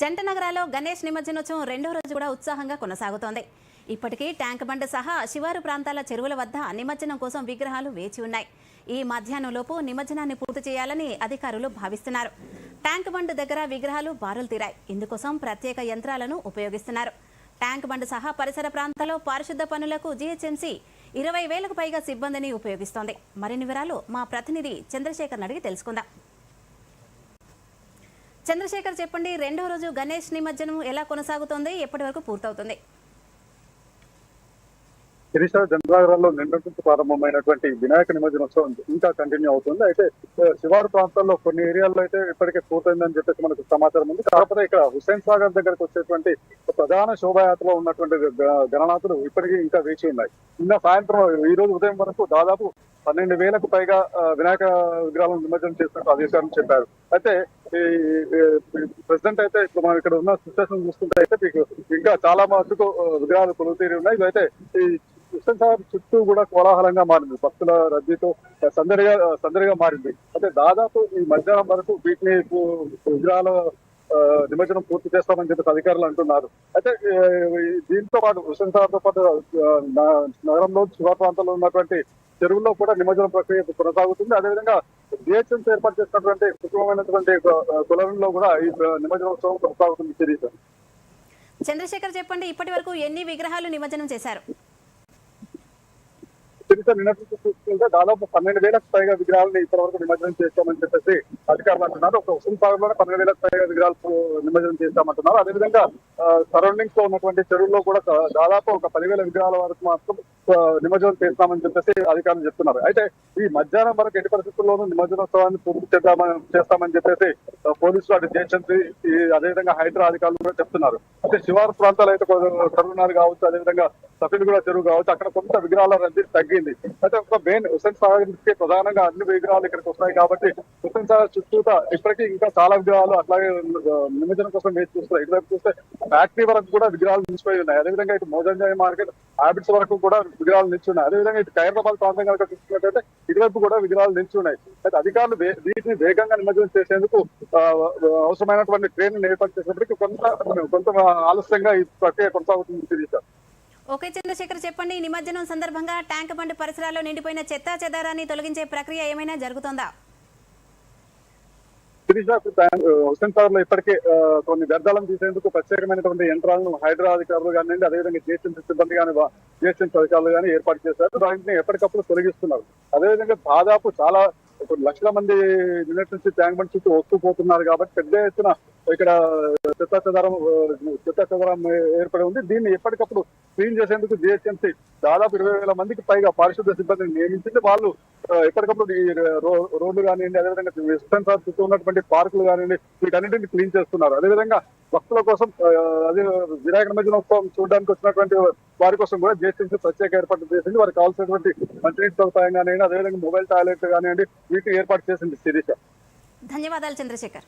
జంట నగరాల్లో గణేష్ నిమజ్జనోత్సవం రెండో రోజు కూడా ఉత్సాహంగా కొనసాగుతోంది. ఇప్పటికీ ట్యాంక్ బండ్ సహా శివారు ప్రాంతాల చెరువుల వద్ద నిమజ్జనం కోసం విగ్రహాలు వేచి ఉన్నాయి. ఈ మధ్యాహ్నంలోపు నిమజ్జనాన్ని పూర్తి చేయాలని అధికారులు భావిస్తున్నారు. ట్యాంక్ బండ్ దగ్గర విగ్రహాలు బారులు తీరాయి. ఇందుకోసం ప్రత్యేక యంత్రాలను ఉపయోగిస్తున్నారు. ట్యాంక్ బండ్ సహా పరిసర ప్రాంతాల్లో పారిశుద్ధ పనులకు జీహెచ్ఎంసీ 20,000కు పైగా సిబ్బందిని ఉపయోగిస్తోంది. మరిన్ని వివరాలు మా ప్రతినిధి చంద్రశేఖర్ అడిగి తెలుసుకుందాం. చంద్రశేఖర్, చెప్పండి, రెండో రోజు గణేష్ నిమజ్జనం ఎలా కొనసాగుతోంది, ఎప్పటి వరకు పూర్తవుతుంది? జనరాగరాల్లో నిన్న నుంచి ప్రారంభమైనటువంటి వినాయక నిమజ్జనోత్సవం ఇంకా కంటిన్యూ అవుతుంది. అయితే శివారు ప్రాంతాల్లో కొన్ని ఏరియాల్లో అయితే ఇప్పటికే పూర్తయిందని చెప్పేసి మనకు సమాచారం ఉంది. కాకపోతే ఇక్కడ హుస్సేన్ సాగర్ దగ్గరకు వచ్చేటువంటి ప్రధాన శోభాయాత్రలో ఉన్నటువంటి గణనాథులు ఇప్పటికీ ఇంకా వేచి ఉన్నాయి. నిన్న సాయంత్రం ఈ రోజు ఉదయం వరకు దాదాపు 12,000కు పైగా వినాయక విగ్రహాలను నిమజ్జనం చేసినట్టు అధికారులు చెప్పారు. అయితే ప్రెసిడెంట్ అయితే ఇప్పుడు మనం ఇక్కడ ఉన్న సిచ్యువేషన్ చూస్తుంటే అయితే ఇంకా చాలా మటుకు విగ్రహాలు కొలువుతీరి ఉన్నాయి. ఇదైతే ఈ హుస్సేన్ సాగర్ చుట్టూ కూడా కోలాహలంగా మారింది. భక్తుల రద్దీతో సందడిగా మారింది. అయితే దాదాపు ఈ మధ్యాహ్నం వరకు వీటిని విగ్రహాల నిమజ్జనం పూర్తి చేస్తామని చెప్పి అధికారులు అంటున్నారు. అయితే దీంతో పాటు హుస్సేన్ సాగర్ తో పాటు నగరంలో శివారు ప్రాంతాల్లో ఉన్నటువంటి చెరువుల్లో కూడా నిమజ్జనం ప్రక్రియ కొనసాగుతుంది. అదేవిధంగా జిహెచ్ఎంసీ ఏర్పాటు చేసినటువంటి కుటుంబమైనటువంటి కులంలో కూడా ఈ నిమజ్జనోత్సవం కొనసాగుతుంది. చంద్రశేఖర్, చెప్పండి, ఇప్పటి వరకు ఎన్ని విగ్రహాలు నిమజ్జనం చేశారు? నిన్నటి చూసుకుంటే దాదాపు 12,000కు పైగా విగ్రహాలను ఇప్పటి వరకు నిమజ్జనం చేస్తామని చెప్పేసి అధికారులు అంటున్నారు. ఒక హుస్సేన్ సాగర్ లోనే 12,000కు పైగా విగ్రహాలు నిమజ్జనం చేస్తామంటున్నారు. అదేవిధంగా సరౌండింగ్స్ లో ఉన్నటువంటి చెరువుల్లో కూడా దాదాపు ఒక 10,000 విగ్రహాల వరకు మాత్రం నిమజ్జనం చేస్తామని చెప్పేసి అధికారులు చెప్తున్నారు. అయితే ఈ మధ్యాహ్నం వరకు ఎట్టి పరిస్థితుల్లోనూ నిమజ్జనోత్సవాన్ని పూర్తి చేస్తామని చెప్పేసి పోలీసులు అటు జిహెచ్ఎంసీ అదేవిధంగా హైదరాబాద్ అధికారులు కూడా చెప్తున్నారు. అయితే శివారు ప్రాంతాలు అయితే కరుణాలు కావచ్చు, అదేవిధంగా సఫీల్గూడ చెరువు కావచ్చు, అక్కడ కొంత విగ్రహాల రద్దీ తగ్గింది. అయితే ఒక మెయిన్ హుస్సేన్ సాగర్ కి ప్రధానంగా అన్ని విగ్రహాలు ఇక్కడికి వస్తాయి కాబట్టి హుస్సేన్ సాగర్ చుట్టూత ఇప్పటికీ ఇంకా చాలా విగ్రహాలు అట్లాగే నిమజ్జనం కోసం వేచి చూస్తాయి. ఇటువైపు చూస్తే ఫ్యాక్టరీ వరకు కూడా విగ్రహాలు నిలిచిపోయి ఉన్నాయి. అదేవిధంగా ఇటు మోజంజాయి మార్కెట్ హ్యాబిట్స్ వరకు కూడా విగ్రహాలు నిల్చున్నాయి. అదేవిధంగా ఇటు ఖైరతాబాద్ ప్రాంతం కనుక చూసుకున్నట్టయితే ఇటువైపు కూడా విగ్రహాలు నిల్చున్నాయి. అయితే అధికారులు వీటిని వేగంగా నిమజ్జనం చేసేందుకు అవసరమైనటువంటి ట్రైన్ ఏర్పాటు చేసినప్పటికీ కొంత ఆలస్యంగా ఈ ప్రక్రియ కొనసాగుతుంది. ఓకే చంద్రశేఖర్, చెప్పండి, నిమజ్జనం సందర్భంగా ట్యాంక్ బండ్ పరిసరాల్లో నిండిపోయిన చెత్తా చెదారాన్ని తొలగించే ప్రక్రియ ఏమైనా జరుగుతుందా? హుస్సేన్ సాగర్ లో ఇప్పటికే కొన్ని వ్యర్థాలను తీసేందుకు ప్రత్యేకమైనటువంటి యంత్రాలను హైదరాబాద్ అధికారులు కానివ్వండి, అదేవిధంగా జిహెచ్ఎంసీ సిబ్బంది కానీ జిహెచ్ఎంసీ అధికారులు కానీ ఏర్పాటు చేశారు. దాన్ని ఎప్పటికప్పుడు తొలగిస్తున్నారు. అదేవిధంగా దాదాపు చాలా కొన్ని లక్షల మంది నిన్నటి నుంచి ట్యాంక్ బండ్ చుట్టూ వస్తూ పోతున్నారు కాబట్టి పెద్ద ఎత్తున ఇక్కడ చెత్తా చెదారం ఏర్పడి ఉంది. దీన్ని ఎప్పటికప్పుడు క్లీన్ చేసేందుకు జిహెచ్ఎంసీ దాదాపు 20,000 మందికి పైగా పారిశుద్ధ సిబ్బందిని నియమించింది. వాళ్ళు ఎప్పటికప్పుడు ఈ రోడ్లు కానివ్వండి, అదేవిధంగా హుస్సేన్ సాగర్ చుట్టూ ఉన్నటువంటి పార్కులు కానివ్వండి, వీటన్నింటిని క్లీన్ చేస్తున్నారు. అదేవిధంగా భక్తుల కోసం అదే వినాయక నిమజ్జనోత్సవం చూడడానికి వచ్చినటువంటి వారి కోసం కూడా జిహెచ్ఎంసీ ప్రత్యేక ఏర్పాటు చేసింది. వారికి కావాల్సినటువంటి మంచినీటి సదుపాయం కానివ్వండి, అదేవిధంగా మొబైల్ టాయిలెట్ కానివ్వండి, వీటిని ఏర్పాటు చేసింది. శిరీష, ధన్యవాదాలు చంద్రశేఖర్.